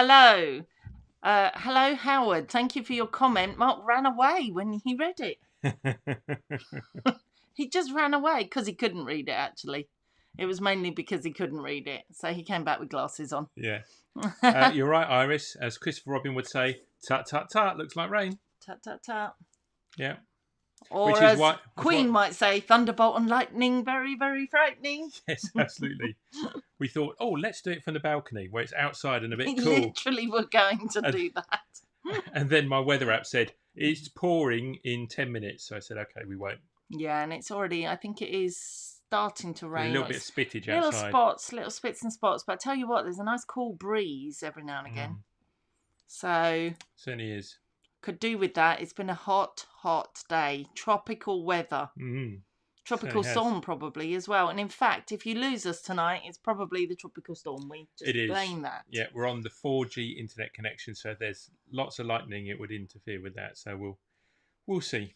Hello. Hello, Howard. Thank you for your comment. Mark ran away when he read it. He just ran away because he couldn't read it, actually. It was mainly because he couldn't read it. So he came back with glasses on. Yeah. You're right, Iris. As Christopher Robin would say, tut, tut, tut, looks like rain. Tut, tut, tut. Yeah. Or Which as is why, Queen might say, thunderbolt and lightning, very, very frightening. Yes, absolutely. We thought, let's do it from the balcony where it's outside and a bit We cool. literally were going to do that. And then my weather app said, it's pouring in 10 minutes. So I said, okay, we won't. Yeah, and it's already, I think it is starting to rain. There's a little bit of spittage little outside. Little spits and spots. But I tell you what, there's a nice cool breeze every now and again. So Certainly is. Could do with that. It's been a hot, hot day. Tropical weather. Tropical storm probably as well. And in fact, if you lose us tonight, it's probably the tropical storm. We just blame that. Yeah, we're on the 4G internet connection, so there's lots of lightning. It would interfere with that. So we'll see.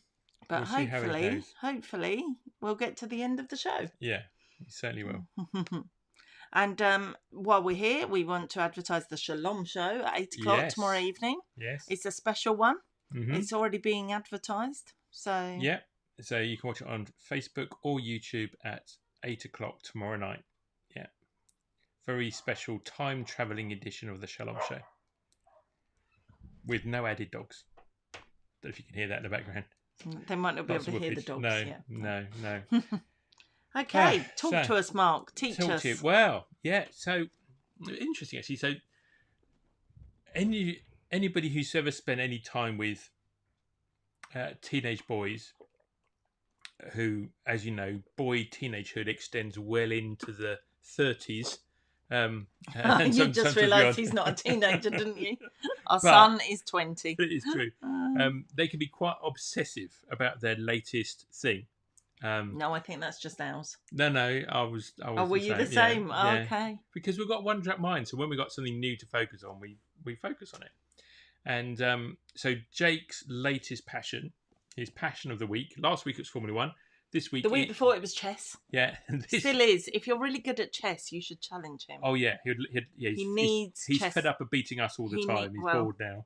But hopefully, we'll get to the end of the show. Yeah, you certainly will. And while we're here, we want to advertise the Shalom Show at 8 o'clock tomorrow evening. Yes. It's a special one. It's already being advertised. So yeah. So you can watch it on Facebook or YouTube at 8 o'clock tomorrow night. Yeah. Very special time travelling edition of the Shalom Show. With no added dogs. Don't know if you can hear that in the background. They might not be able to hear the dogs. No. Okay, talk to us, Mark. Teach us. Well, yeah. So interesting, actually. So anybody who's ever spent any time with teenage boys, who, as you know, teenagehood extends well into the 30s. You just realised he's not a teenager, didn't you? Our son is 20. It is true. They can be quite obsessive about their latest thing. No, I think that's just ours. No, I was. Were you the same? Yeah. Okay. Because we've got one track mind, so when we got something new to focus on, we focus on it. And so Jake's latest passion, his passion of the week. Last week it was Formula One. This week, the week before it was chess. Yeah, still is. If you're really good at chess, you should challenge him. Oh yeah, he needs. He's fed up of beating us all the time. He's bored now.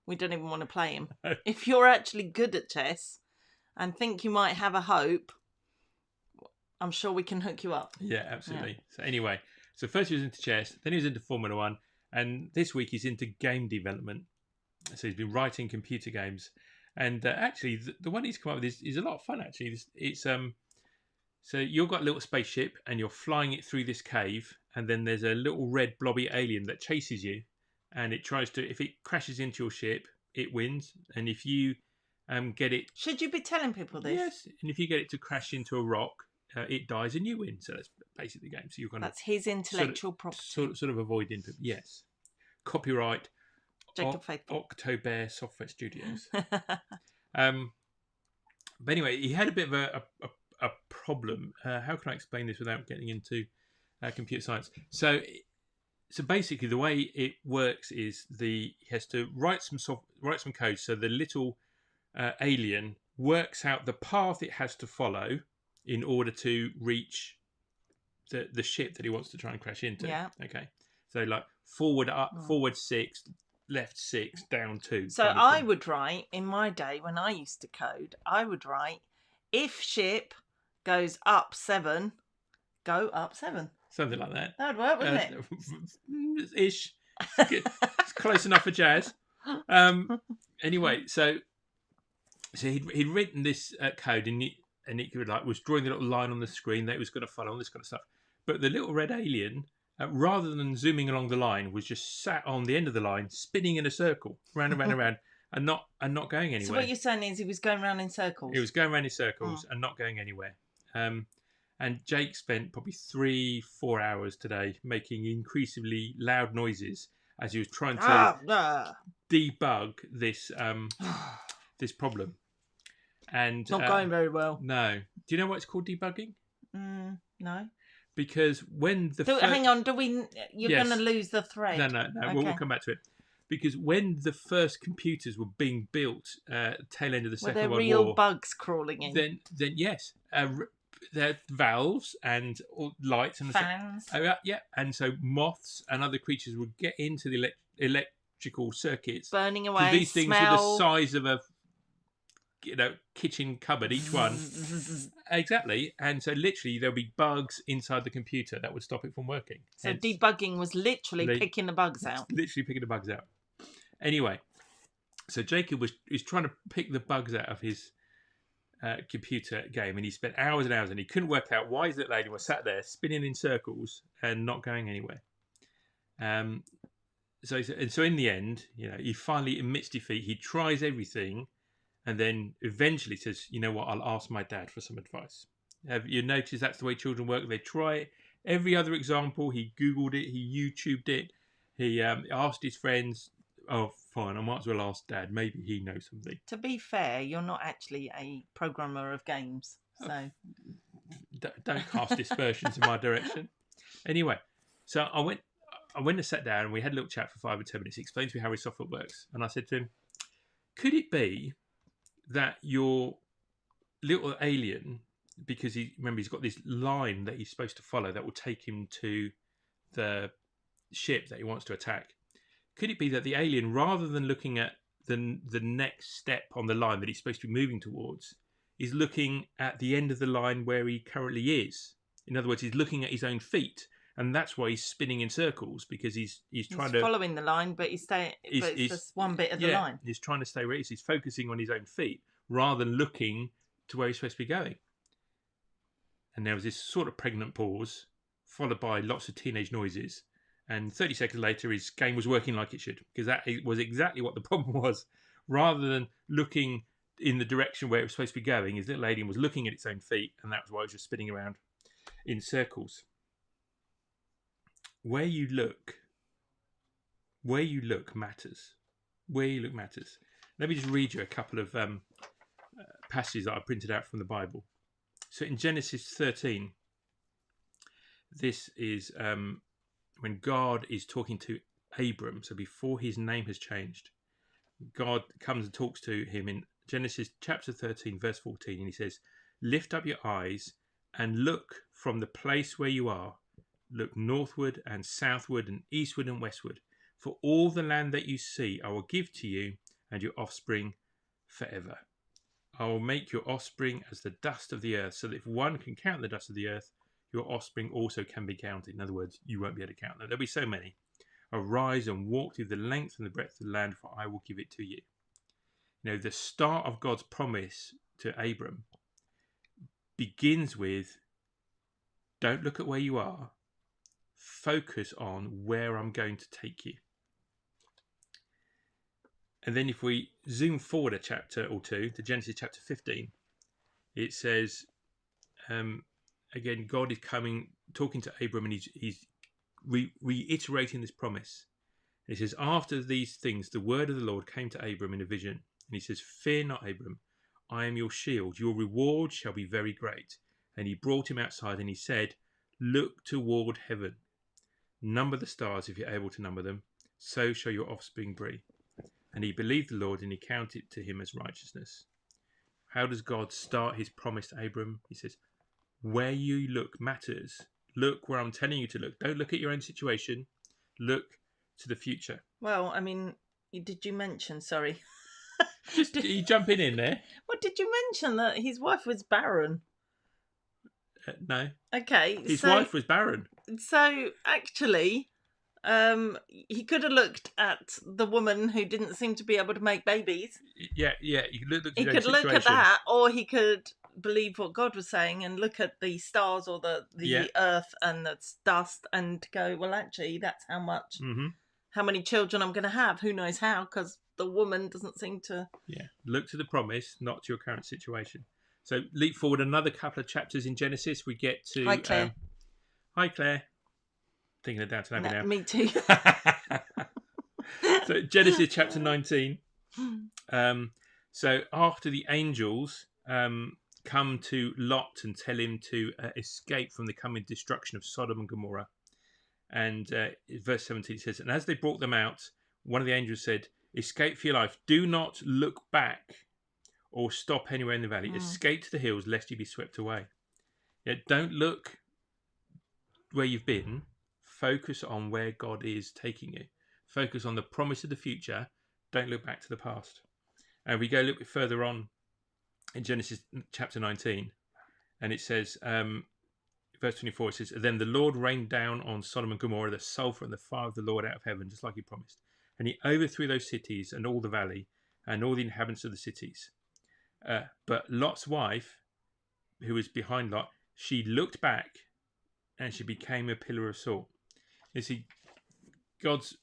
We don't even want to play him. If you're actually good at chess and think you might have a hope, I'm sure we can hook you up. Yeah, absolutely. Yeah. So anyway, first he was into chess, then he was into Formula One, and this week he's into game development. So he's been writing computer games. And actually, the one he's come up with is a lot of fun. Actually, it's so you've got a little spaceship and you're flying it through this cave, and then there's a little red blobby alien that chases you, and it tries to. If it crashes into your ship, it wins, and if you get it, should you be telling people this? Yes, and if you get it to crash into a rock, it dies and you win. So that's basically the game. So you're going that's his intellectual property. Sort of avoiding. Yes, copyright. Jacob Faithful. Octobear Software Studios. But anyway, he had a bit of a problem. How can I explain this without getting into computer science? So basically, the way it works is he has to write some code. So the little alien works out the path it has to follow in order to reach the ship that he wants to try and crash into. Yeah. Okay. So like forward 6. Left 6, down 2. So I would write, in my day when I used to code, I would write, if ship goes up 7, go up 7. Something like that. That would work, wouldn't it? Ish. It's close enough for jazz. Anyway, so he'd written this code and it was drawing the little line on the screen that it was going to follow, all this kind of stuff. But the little red alien, rather than zooming along the line, was just sat on the end of the line, spinning in a circle, round and round and round, and not going anywhere. So what you're saying is he was going around in circles? He was going around in circles and not going anywhere. And Jake spent probably 3-4 hours today making increasingly loud noises as he was trying to debug this this problem. And not going very well. No. Do you know what it's called, debugging? No. Because when the hang on, you're going to lose the thread. No. Okay. We'll come back to it. Because when the first computers were being built, tail end of the Second World War, were there real bugs crawling in? Then yes, there are valves and lights and fans. Yeah, and so moths and other creatures would get into the electrical circuits, burning away. because these things smell. were the size of a kitchen cupboard, each one. Exactly. And so literally there'll be bugs inside the computer that would stop it from working. So debugging was literally picking the bugs out. Literally picking the bugs out. Anyway, so Jacob was trying to pick the bugs out of his computer game, and he spent hours and hours, and he couldn't work out why his little lady was sat there spinning in circles and not going anywhere. So in the end, he finally admits defeat. He tries everything, and then eventually says, "You know what? I'll ask my dad for some advice." Have you noticed that's the way children work? They try every other example. He Googled it. He YouTubed it. He asked his friends. Oh, fine. I might as well ask Dad. Maybe he knows something. To be fair, you're not actually a programmer of games, so don't cast dispersions in my direction. Anyway, so I went and sat down, and we had a little chat for 5 or 10 minutes. He explained to me how his software works, and I said to him, "Could it be that your little alien, because he's got this line that he's supposed to follow that will take him to the ship that he wants to attack? Could it be that the alien, rather than looking at the next step on the line that he's supposed to be moving towards, is looking at the end of the line where he currently is? In other words, he's looking at his own feet, and that's why he's spinning in circles, because he's trying to following the line, but it's just one bit of the line. He's trying to stay where he is. He's focusing on his own feet rather than looking to where he's supposed to be going." And there was this sort of pregnant pause, followed by lots of teenage noises. And 30 seconds later, his game was working like it should, because that was exactly what the problem was. Rather than looking in the direction where it was supposed to be going, his little alien was looking at its own feet, and that was why it was just spinning around in circles. Where you look matters. Where you look matters. Let me just read you a couple of passages that I printed out from the Bible. So in Genesis 13, this is when God is talking to Abram. So before his name has changed, God comes and talks to him in Genesis chapter 13, verse 14. And he says, "Lift up your eyes and look from the place where you are. Look northward and southward and eastward and westward. For all the land that you see, I will give to you and your offspring forever. I will make your offspring as the dust of the earth, so that if one can count the dust of the earth, your offspring also can be counted." In other words, you won't be able to count them. There'll be so many. "Arise and walk through the length and the breadth of the land, for I will give it to you." The start of God's promise to Abram begins with, don't look at where you are, focus on where I'm going to take you. And then if we zoom forward a chapter or two to Genesis chapter 15, it says, again, God is talking to Abram, and he's reiterating this promise. And he says, "After these things, the word of the Lord came to Abram in a vision. And he says, 'Fear not, Abram, I am your shield. Your reward shall be very great.' And he brought him outside, and he said, 'Look toward heaven. Number the stars if you're able to number them. So shall your offspring be.' And he believed the Lord, and he counted to him as righteousness." How does God start his promise to Abram? He says, where you look matters. Look where I'm telling you to look. Don't look at your own situation. Look to the future. Well, I mean, did you mention, sorry. Just you jumping in there. Well, did you mention that his wife was barren? No. Okay. His wife was barren. So, actually, he could have looked at the woman who didn't seem to be able to make babies. Yeah. He could look at that, or he could believe what God was saying and look at the stars or the earth and the dust and go, well, actually, that's how much, how many children I'm going to have. Who knows how? Because the woman doesn't seem to. Yeah. Look to the promise, not to your current situation. So leap forward another couple of chapters in Genesis. We get to. Hi, Claire. Hi, Claire. Thinking of Downton Abbey now. Me too. So Genesis chapter 19. So after the angels come to Lot and tell him to escape from the coming destruction of Sodom and Gomorrah, and verse 17 says, "And as they brought them out, one of the angels said, 'Escape for your life. Do not look back or stop anywhere in the valley. Escape to the hills, lest you be swept away.'" Yeah, don't look where you've been. Focus on where God is taking you. focus on the promise of the future. Don't look back to the past. And we go a little bit further on in Genesis chapter 19, and it says, verse 24, it says, "Then the Lord rained down on Sodom and Gomorrah the sulfur and the fire of the Lord out of heaven, just like he promised. And he overthrew those cities and all the valley and all the inhabitants of the cities. But Lot's wife, who was behind Lot, she looked back and she became a pillar of salt." You see, God's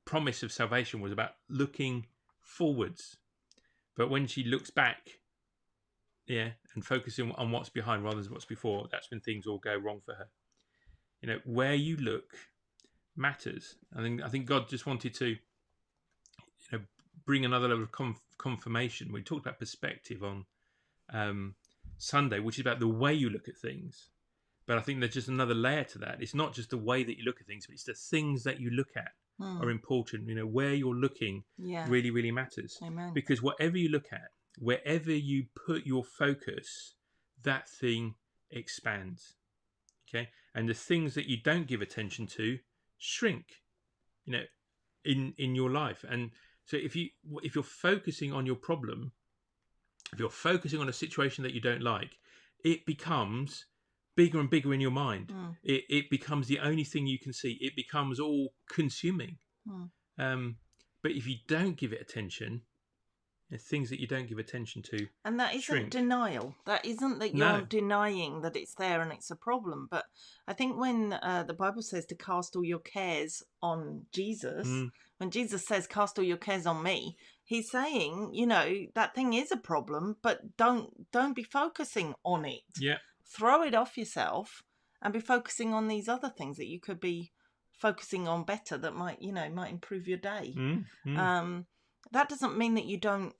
promise of salvation was about looking forwards. But when she looks back, and focusing on what's behind rather than what's before, that's when things all go wrong for her. Where you look matters. I think God just wanted to, bring another level of confirmation. We talked about perspective on Sunday, which is about the way you look at things. But I think there's just another layer to that. It's not just the way that you look at things, but it's the things that you look at are important. Where you're looking really, really matters. Amen. Because whatever you look at, wherever you put your focus, that thing expands. Okay, and the things that you don't give attention to shrink. In your life. And so if you're focusing on your problem, if you're focusing on a situation that you don't like, it becomes bigger and bigger in your mind. It becomes the only thing you can see. It becomes all consuming. But if you don't give it attention, things that you don't give attention to, and that isn't shrink. Denial. That isn't that you're denying that it's there and it's a problem. But I think when the Bible says to cast all your cares on Jesus, when Jesus says cast all your cares on me, he's saying, that thing is a problem, but don't be focusing on it. Yeah. Throw it off yourself and be focusing on these other things that you could be focusing on better that might improve your day. That doesn't mean that you don't,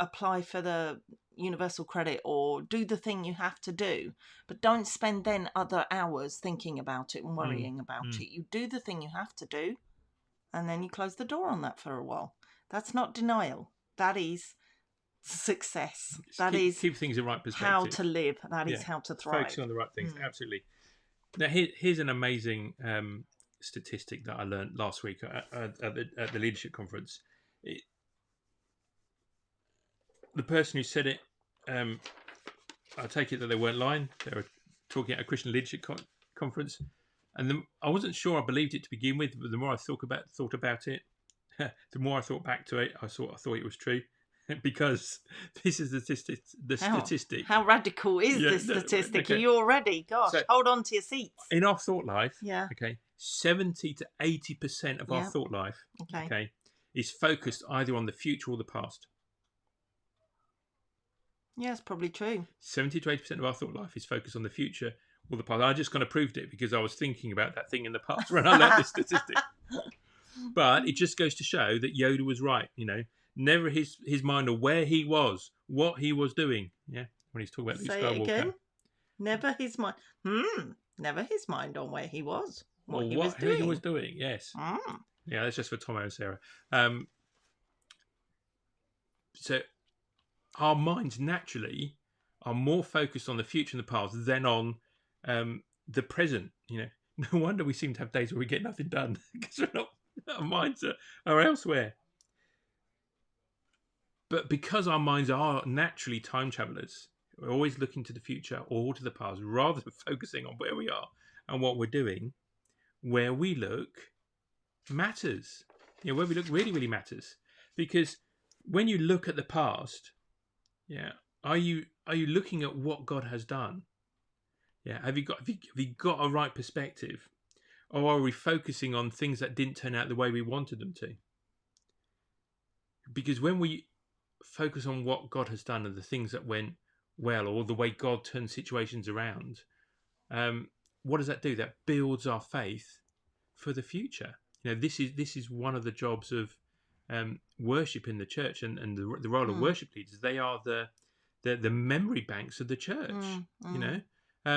apply for the universal credit or do the thing you have to do, but don't spend then other hours thinking about it and worrying about it. You do the thing you have to do, and then you close the door on that for a while. That's not denial. That is success. Keep things in right perspective. How to live. That is how to thrive. Focusing on the right things. Absolutely. Now, here's an amazing statistic that I learned last week at the leadership conference. The person who said it, I take it that they weren't lying. They were talking at a Christian leadership conference, and I wasn't sure I believed it to begin with. But the more I thought about it, the more I thought back to it. I thought it was true, because this is the statistic. How radical is this statistic? Okay. Are you all ready? Gosh, hold on to your seats. In our thought life, 70 to 80% of our thought life, is focused either on the future or the past. Yeah, it's probably true. 70 to 80% of our thought life is focused on the future or the past. I just kind of proved it because I was thinking about that thing in the past when I learned this statistic. But it just goes to show that Yoda was right. Never his mind on where he was, what he was doing. Yeah, when he's talking about Luke Skywalker. Say it again. Never his mind. Never his mind on where he was, what he was doing. Yes. Yeah, that's just for Tomo and Sarah. So our minds naturally are more focused on the future and the past than on the present. No wonder we seem to have days where we get nothing done because our minds are elsewhere. But because our minds are naturally time travelers, we're always looking to the future or to the past rather than focusing on where we are and what we're doing. Where we look matters. Where we look really, really matters. Because when you look at the past, are you looking at what God has done? Have you got a right perspective, or are we focusing on things that didn't turn out the way we wanted them to? Because when we focus on what God has done and the things that went well, or the way God turns situations around, what does that do? That builds our faith for the future. This is one of the jobs of worship in the church, and the role of worship leaders. They are the memory banks of the church.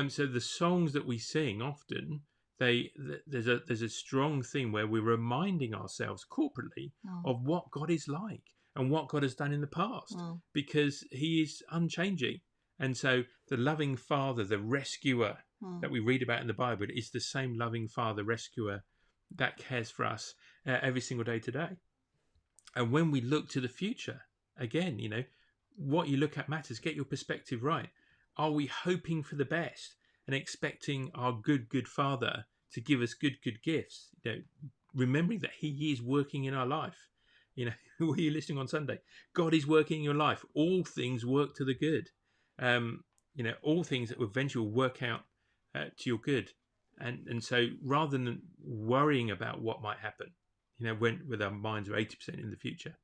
So the songs that we sing often, there's a strong theme where we're reminding ourselves corporately of what God is like and what God has done in the past, because He is unchanging. And so the loving Father, the rescuer that we read about in the Bible, is the same loving Father, rescuer that cares for us every single day today. And when we look to the future, again, what you look at matters. Get your perspective right. Are we hoping for the best and expecting our good Father to give us good gifts? Remembering that He is working in our life. Who are you listening on Sunday? God is working in your life. All things work to the good. All things that eventually will work out to your good. And so rather than worrying about what might happen, with our minds are 80% in the future,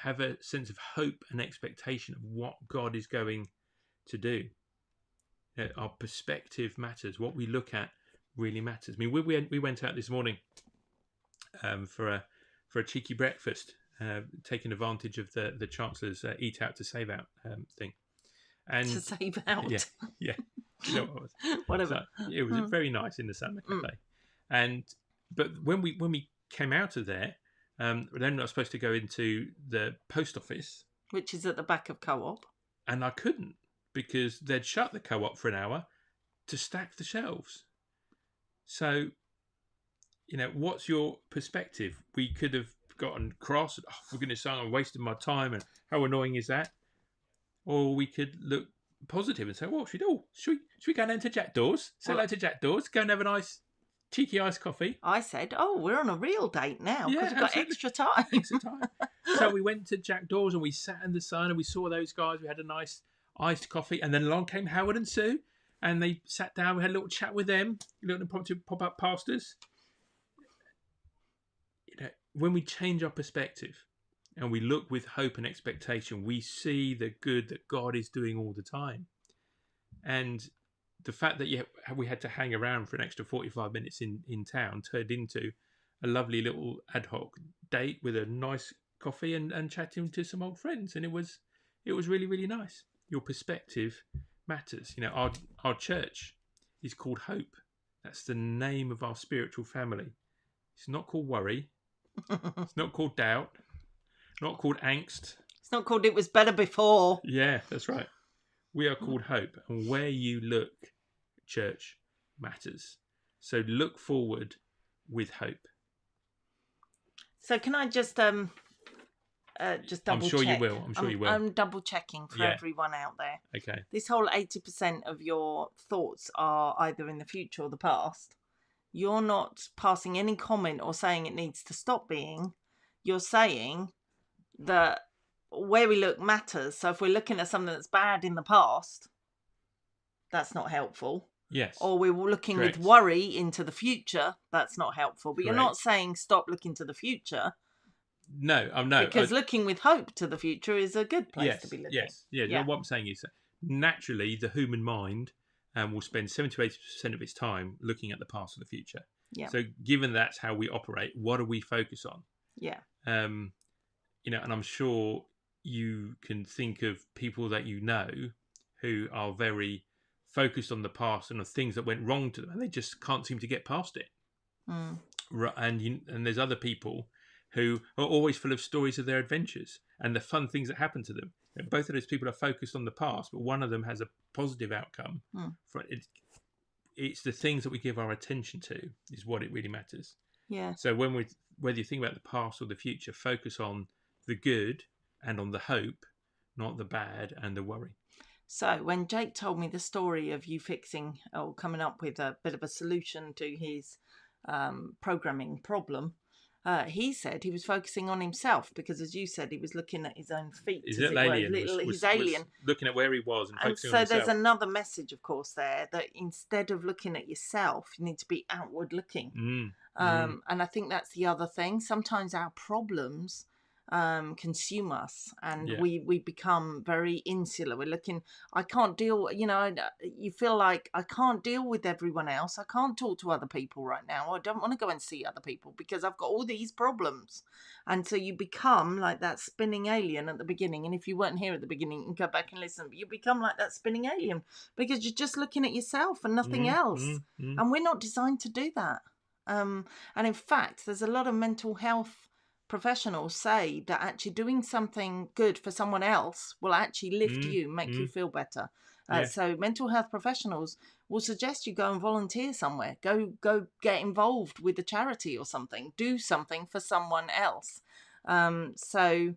have a sense of hope and expectation of what God is going to do. Our perspective matters. What we look at really matters. I mean, we went out this morning for a cheeky breakfast, taking advantage of the Chancellor's Eat Out to Save Out thing. And to save out. Yeah. You know what it was? Whatever. So it was very nice in the summer cafe. But when we came out of there, we're not supposed to go into the post office, which is at the back of Co-op, and I couldn't because they'd shut the Co-op for an hour to stack the shelves. So, what's your perspective? We could have gotten cross, for goodness sake, I'm wasting my time, and how annoying is that? Or we could look positive and say, what should we do? Should we go down to Jack Dawes? Say hello to Jack Dawes, go and have a nice cheeky iced coffee. I said, we're on a real date now because we've got extra time. So we went to Jack Dawes and we sat in the sun and we saw those guys. We had a nice iced coffee, and then along came Howard and Sue, and they sat down. We had a little chat with them. Little impromptu pop-up past us. When we change our perspective and we look with hope and expectation, we see the good that God is doing all the time. And the fact that we had to hang around for an extra 45 minutes in town turned into a lovely little ad hoc date with a nice coffee and chatting to some old friends. And it was really, really nice. Your perspective matters. Our church is called Hope. That's the name of our spiritual family. It's not called worry. It's not called doubt. Not called angst. It's not called it was better before. Yeah, that's right. We are called Hope. And where you look, church, matters. So look forward with hope. So can I just double check? I'm sure you will. I'm double checking for everyone out there. Okay. This whole 80% of your thoughts are either in the future or the past. You're not passing any comment or saying it needs to stop being. You're saying that where we look matters. So if we're looking at something that's bad in the past, that's not helpful. Yes. Or we're looking with worry into the future, that's not helpful. But Correct. You're not saying stop looking to the future. No, I'm no. Because looking with hope to the future is a good place to be looking. Yes. Yeah. What I'm saying is that naturally the human mind will spend 70 to 80% of its time looking at the past or the future. Yeah. So given that's how we operate, what do we focus on? Yeah. And I'm sure you can think of people that who are very focused on the past and the things that went wrong to them, and they just can't seem to get past it. And there's other people who are always full of stories of their adventures and the fun things that happen to them. And both of those people are focused on the past, but one of them has a positive outcome. It's the things that we give our attention to is what it really matters. Yeah. So whether you think about the past or the future, focus on the good and on the hope, not the bad and the worry. So when Jake told me the story of you fixing or coming up with a bit of a solution to his programming problem, he said he was focusing on himself because, as you said, he was looking at his own feet. His alien. His alien. Looking at where he was and focusing on himself. So there's another message, of course, there that instead of looking at yourself, you need to be outward looking. And I think that's the other thing. Sometimes our problems consume us and we become very insular. We're looking, I can't deal, you feel like I can't deal with everyone else. I can't talk to other people right now. I don't want to go and see other people because I've got all these problems. And so you become like that spinning alien at the beginning. And if you weren't here at the beginning, you can go back and listen, but you become like that spinning alien because you're just looking at yourself and nothing else. And we're not designed to do that. And in fact, there's a lot of mental health professionals say that actually doing something good for someone else will actually lift you, make you feel better. So mental health professionals will suggest you go and volunteer somewhere. Go get involved with a charity or something. Do something for someone else. So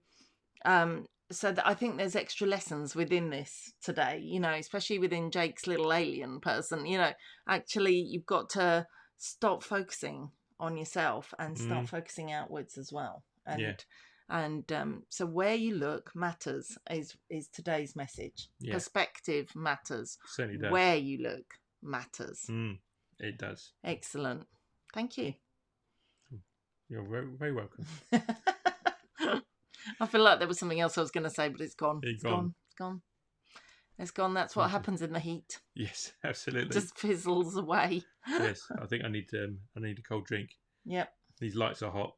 that I think there's extra lessons within this today, you know, especially within Jake's little alien person. You know, actually, you've got to stop focusing on yourself and start focusing outwards as well. So where you look matters is today's message. Perspective matters. Certainly does. Where you look matters. It does. Excellent. Thank you. You're very, very welcome. I feel like there was something else I was going to say, but it's gone. It's gone. It's gone. That's what happens in the heat. Yes, absolutely. Just fizzles away. Yes, I think I need a cold drink. Yep. These lights are hot.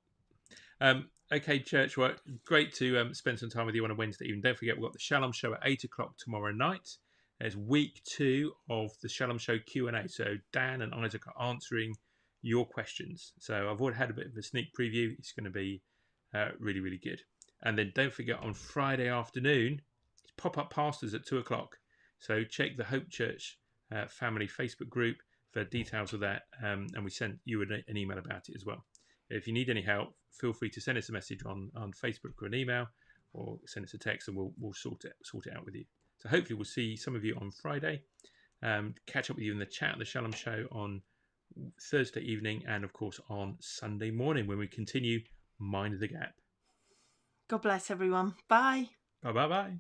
Okay, church work. Great to spend some time with you on a Wednesday evening. Don't forget, we've got the Shalom Show at 8 o'clock tomorrow night. There's week 2 of the Shalom Show Q&A. So Dan and Isaac are answering your questions. So I've already had a bit of a sneak preview. It's going to be really, really good. And then don't forget, on Friday afternoon, it's Pop-Up Pastors at 2 o'clock. So check the Hope Church family Facebook group for details of that. And we sent you an email about it as well. If you need any help, feel free to send us a message on Facebook or an email, or send us a text, and we'll sort it out with you. So hopefully we'll see some of you on Friday. Catch up with you in the chat at the Shalom Show on Thursday evening, and of course on Sunday morning when we continue Mind the Gap. God bless everyone. Bye. Bye.